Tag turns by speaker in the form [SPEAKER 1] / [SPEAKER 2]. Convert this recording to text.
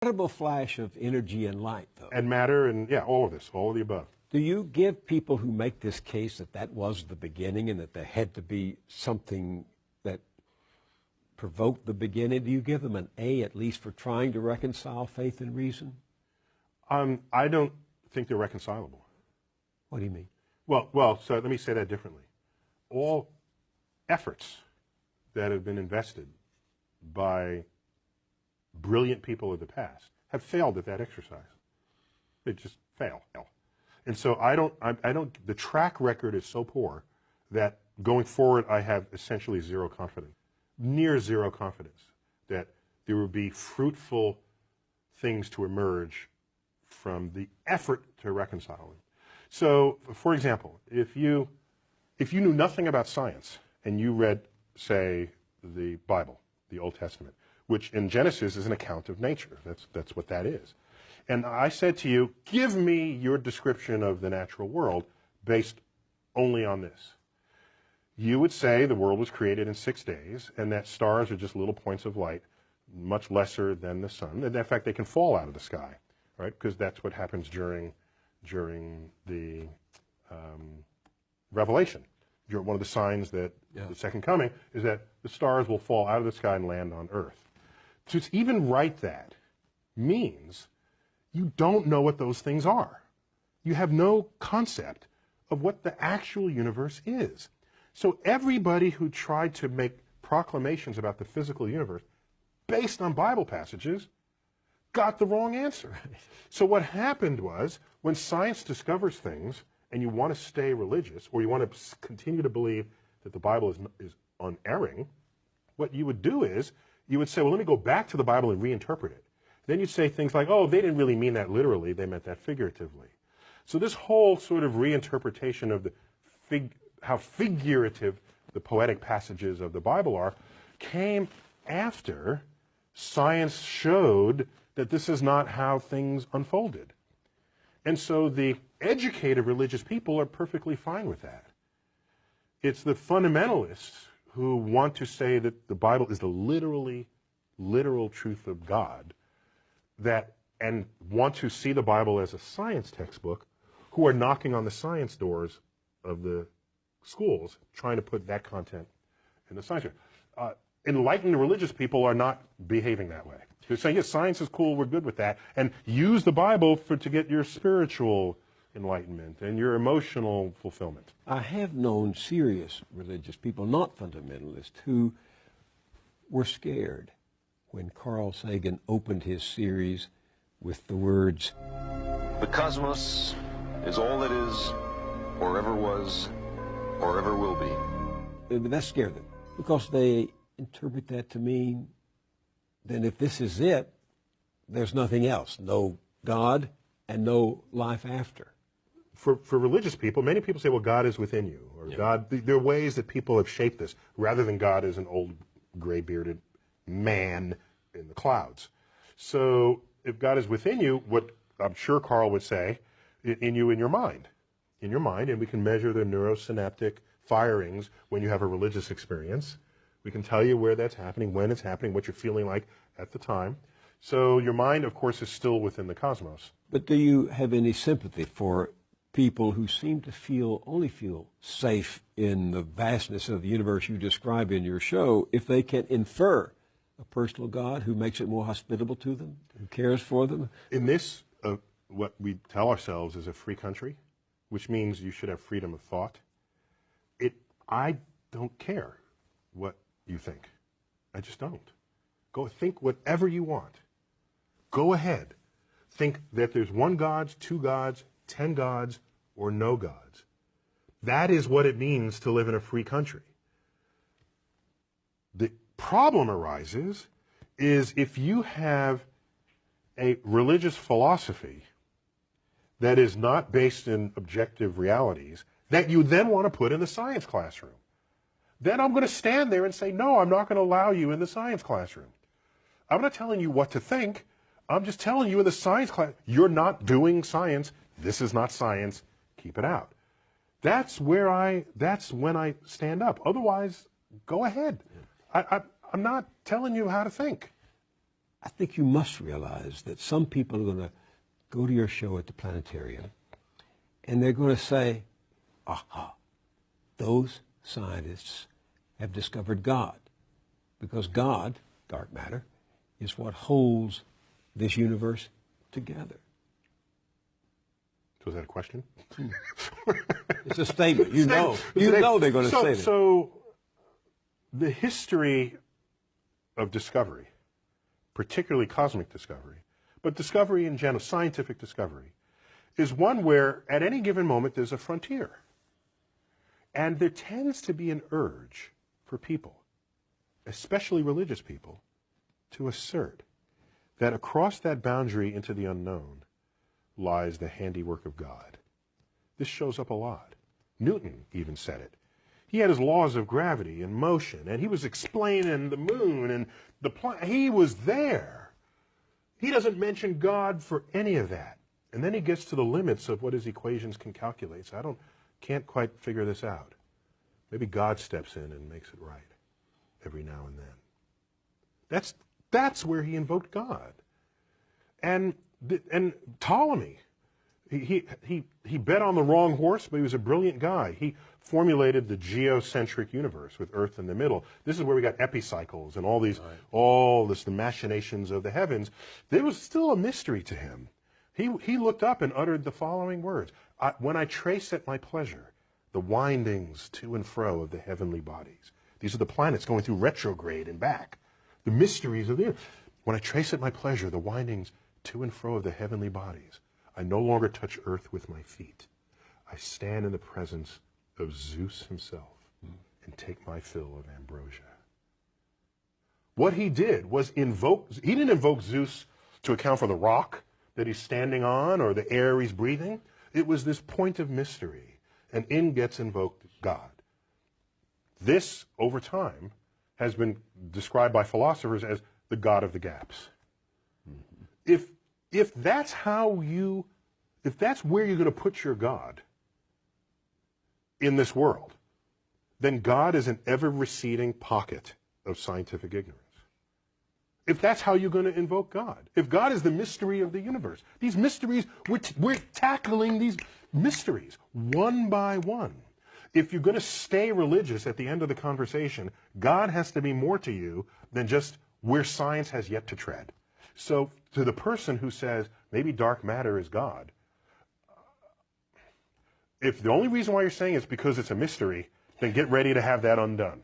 [SPEAKER 1] incredible flash of energy and light, though.
[SPEAKER 2] And matter and, yeah, all of this, all of the above.
[SPEAKER 1] Do you give people who make this case that that was the beginning and that there had to be something that provoked the beginning, do you give them an A at least for trying to reconcile faith and reason?
[SPEAKER 2] I don't think they're reconcilable.
[SPEAKER 1] What do you mean?
[SPEAKER 2] Well, so let me say that differently. All efforts that have been invested by brilliant people of the past have failed at that exercise. They just fail. And so the track record is so poor that going forward I have essentially zero confidence, near zero confidence that there will be fruitful things to emerge from the effort to reconcile them. So, for example, if you knew nothing about science and you read, say, the Bible, the Old Testament, which in Genesis is an account of nature. That's what that is. And I said to you, give me your description of the natural world based only on this. You would say the world was created in 6 days and that stars are just little points of light, much lesser than the sun. And in fact, they can fall out of the sky, right? Because that's what happens during the Revelation. One of the signs that the second coming is that the stars will fall out of the sky and land on Earth. To even write that means you don't know what those things are. You have no concept of what the actual universe is. So everybody who tried to make proclamations about the physical universe based on Bible passages got the wrong answer. So what happened was, when science discovers things and you want to stay religious or you want to continue to believe that the Bible is unerring, what you would do is you would say, well, let me go back to the Bible and reinterpret it. Then you'd say things like, oh, they didn't really mean that literally, they meant that figuratively. So this whole sort of reinterpretation of how figurative the poetic passages of the Bible are came after science showed that this is not how things unfolded. And so the educated religious people are perfectly fine with that. It's the fundamentalists who want to say that the Bible is the literal truth of God and want to see the Bible as a science textbook who are knocking on the science doors of the schools trying to put that content in the science. Enlightened religious people are not behaving that way. They're saying, yes, science is cool, we're good with that, and use the Bible to get your spiritual enlightenment and your emotional fulfillment.
[SPEAKER 1] I have known serious religious people, not fundamentalists, who were scared when Carl Sagan opened his series with the words,
[SPEAKER 3] "The cosmos is all that is, or ever was, or ever will be."
[SPEAKER 1] That scared them because they interpret that to mean then if this is it, there's nothing else, no God and no life after.
[SPEAKER 2] For religious people, many people say, well, God is within you, or God, there are ways that people have shaped this, rather than God as an old gray-bearded man in the clouds. So if God is within you, what I'm sure Carl would say, in your mind, and we can measure the neurosynaptic firings when you have a religious experience. We can tell you where that's happening, when it's happening, what you're feeling like at the time. So your mind, of course, is still within the cosmos.
[SPEAKER 1] But do you have any sympathy for people who seem to only feel safe in the vastness of the universe you describe in your show if they can infer a personal God who makes it more hospitable to them, who cares for them?
[SPEAKER 2] In this, what we tell ourselves is a free country, which means you should have freedom of thought. I don't care what you think. I just don't. Go think whatever you want. Go ahead. Think that there's one God, 2 gods, 10 gods, or no gods. That is what it means to live in a free country. The problem arises is if you have a religious philosophy that is not based in objective realities that you then want to put in the science classroom. Then I'm going to stand there and say, no, I'm not going to allow you in the science classroom. I'm not telling you what to think. I'm just telling you in the science class, you're not doing science. This is not science. Keep it out. That's when I stand up. Otherwise, go ahead. I'm not telling you how to think.
[SPEAKER 1] I think you must realize that some people are going to go to your show at the planetarium and they're going to say, aha, those scientists have discovered God, because God, dark matter, is what holds this universe together.
[SPEAKER 2] So is that a question?
[SPEAKER 1] It's a statement. You know they're going to say that.
[SPEAKER 2] So the history of discovery, particularly cosmic discovery, but discovery in general, scientific discovery, is one where at any given moment there's a frontier. And there tends to be an urge for people, especially religious people, to assert that across that boundary into the unknown lies the handiwork of God. This shows up a lot. Newton even said it. He had his laws of gravity and motion, and he was explaining the moon and the planet. He was there. He doesn't mention God for any of that. And then he gets to the limits of what his equations can calculate. So can't quite figure this out. Maybe God steps in and makes it right every now and then. That's where he invoked God. And Ptolemy, he bet on the wrong horse, but he was a brilliant guy. He formulated the geocentric universe with Earth in the middle. This is where we got epicycles and the machinations of the heavens. There was still a mystery to him. He looked up and uttered the following words: when I trace at my pleasure the windings to and fro of the heavenly bodies. These are the planets going through retrograde and back. The mysteries of the earth. When I trace at my pleasure the windings to and fro of the heavenly bodies, I no longer touch earth with my feet. I stand in the presence of Zeus himself and take my fill of ambrosia. What he did was he didn't invoke Zeus to account for the rock that he's standing on or the air he's breathing. It was this point of mystery, and in gets invoked God. This, over time, has been described by philosophers as the God of the gaps. Mm-hmm. If that's where you're going to put your God in this world, then God is an ever-receding pocket of scientific ignorance. If that's how you're going to invoke God, if God is the mystery of the universe, these mysteries, we're tackling these mysteries one by one. If you're going to stay religious at the end of the conversation, God has to be more to you than just where science has yet to tread. So to the person who says, maybe dark matter is God, if the only reason why you're saying it's because it's a mystery, then get ready to have that undone.